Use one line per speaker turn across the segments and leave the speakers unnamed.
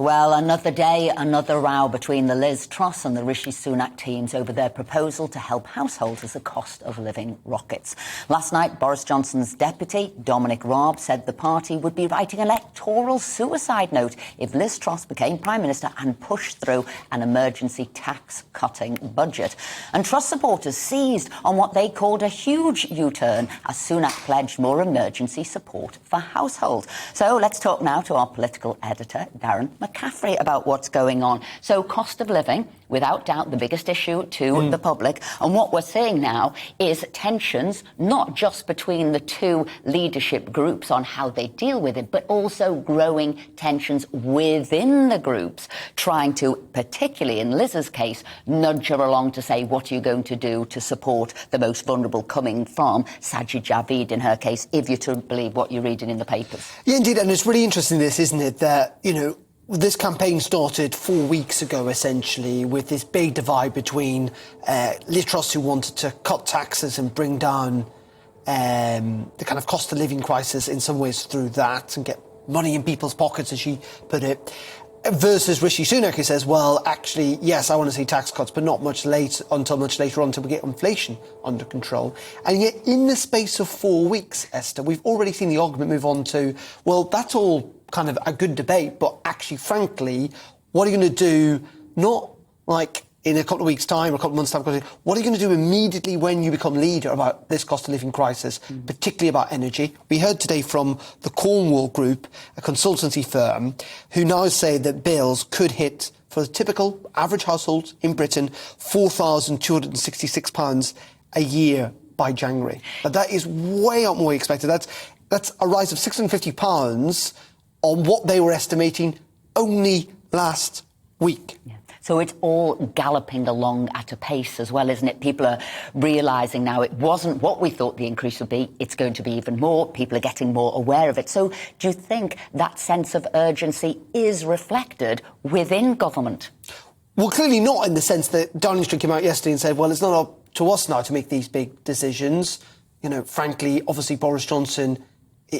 Well, another day, another row between the Liz Truss and the Rishi Sunak teams over their proposal to help households as the cost of living rockets. Last night, Boris Johnson's deputy, Dominic Raab, said the party would be writing an electoral suicide note if Liz Truss became Prime Minister and pushed through an emergency tax-cutting budget. And Truss supporters seized on what they called a huge U-turn as Sunak pledged more emergency support for households. So let's talk now to our political editor, Darren McCaffrey, about what's going on. So cost of living, without doubt, the biggest issue to the public. And what we're seeing now is tensions, not just between the two leadership groups on how they deal with it, but also growing tensions within the groups, trying to, particularly in Liz's case, nudge her along to say, what are you going to do to support the most vulnerable, coming from Sajid Javid, in her case, if you're to believe what you're reading in the papers.
Yeah, indeed. And it's really interesting, this, isn't it, that, this campaign started 4 weeks ago, essentially, with this big divide between Liz Truss, who wanted to cut taxes and bring down the kind of cost of living crisis in some ways through that and get money in people's pockets, as she put it, versus Rishi Sunak, who says, well, actually, yes, I want to see tax cuts, but not much until much later on, until we get inflation under control. And yet, in the space of 4 weeks, Esther, we've already seen the argument move on to, well, that's all kind of a good debate, but actually, frankly, what are you going to do, not like in a couple of weeks' time or a couple of months' time, what are you going to do immediately when you become leader about this cost of living crisis, particularly about energy? We heard today from the Cornwall Group, a consultancy firm, who now say that bills could hit, for a typical average household in Britain, £4,266 a year by January. But that is way up more expected. That's a rise of £650 on what they were estimating only last week.
Yeah. So it's all galloping along at a pace as well, isn't it? People are realising now it wasn't what we thought the increase would be. It's going to be even more. People are getting more aware of it. So do you think that sense of urgency is reflected within government?
Well, clearly not, in the sense that Downing Street came out yesterday and said, well, it's not up to us now to make these big decisions. Frankly, obviously, Boris Johnson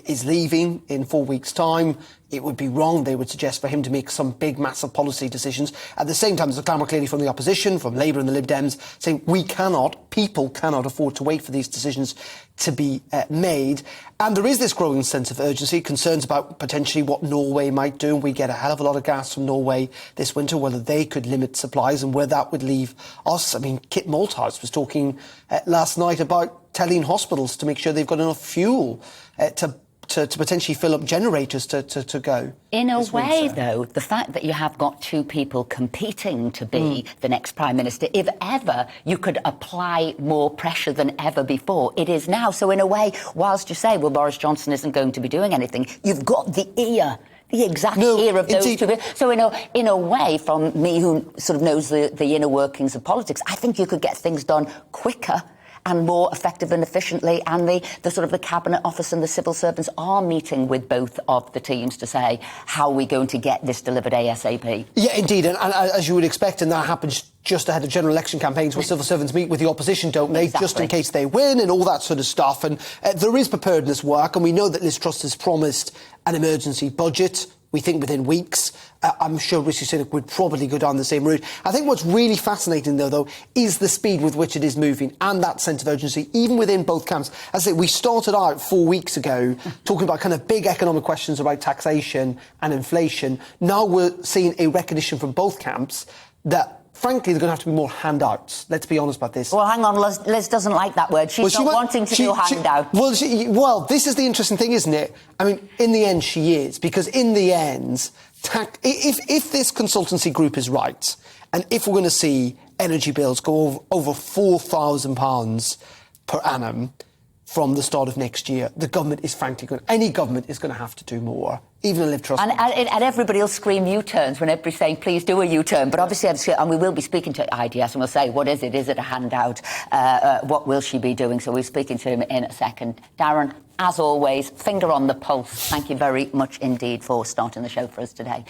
is leaving in 4 weeks' time. It would be wrong, they would suggest, for him to make some big, massive policy decisions. At the same time, there's a clamour clearly from the opposition, from Labour and the Lib Dems, saying people cannot afford to wait for these decisions to be made. And there is this growing sense of urgency, concerns about potentially what Norway might do. And we get a hell of a lot of gas from Norway this winter, whether they could limit supplies and where that would leave us. I mean, Kit Malthouse was talking last night about telling hospitals to make sure they've got enough fuel to potentially fill up generators to go.
In a way, though, the fact that you have got two people competing to be the next Prime Minister, if ever you could apply more pressure than ever before, it is now. So in a way, whilst you say, well, Boris Johnson isn't going to be doing anything, you've got the ear. The exact ear of those two. So in a way, from me, who sort of knows the inner workings of politics, I think you could get things done quicker and more effective and efficiently, and the sort of the Cabinet Office and the civil servants are meeting with both of the teams to say, how are we going to get this delivered ASAP? Yeah,
indeed, and as you would expect, and that happens just ahead of general election campaigns where civil servants meet with the opposition, don't they, just in case they win and all that sort of stuff. And there is preparedness work, and we know that Liz Truss has promised an emergency budget, we think within weeks. I'm sure Rishi Sunak would probably go down the same route. I think what's really fascinating, though, is the speed with which it is moving and that sense of urgency, even within both camps. As I say, we started out 4 weeks ago talking about kind of big economic questions about taxation and inflation. Now we're seeing a recognition from both camps that, frankly, there are going to have to be more handouts. Let's be honest about this.
Well, hang on, Liz doesn't like that word. She's not wanting to do handout.
Well, this is the interesting thing, isn't it? I mean, in the end, she is. Because in the end, if this consultancy group is right, and if we're going to see energy bills go over £4,000 per annum from the start of next year, the government is any government is going to have to do more. Even a Liv Truss.
And everybody will scream U-turns when everybody's saying, please do a U-turn. But obviously, and we will be speaking to IDS and we'll say, what is it? Is it a handout? What will she be doing? So we're speaking to him in a second. Darren, as always, finger on the pulse. Thank you very much indeed for starting the show for us today.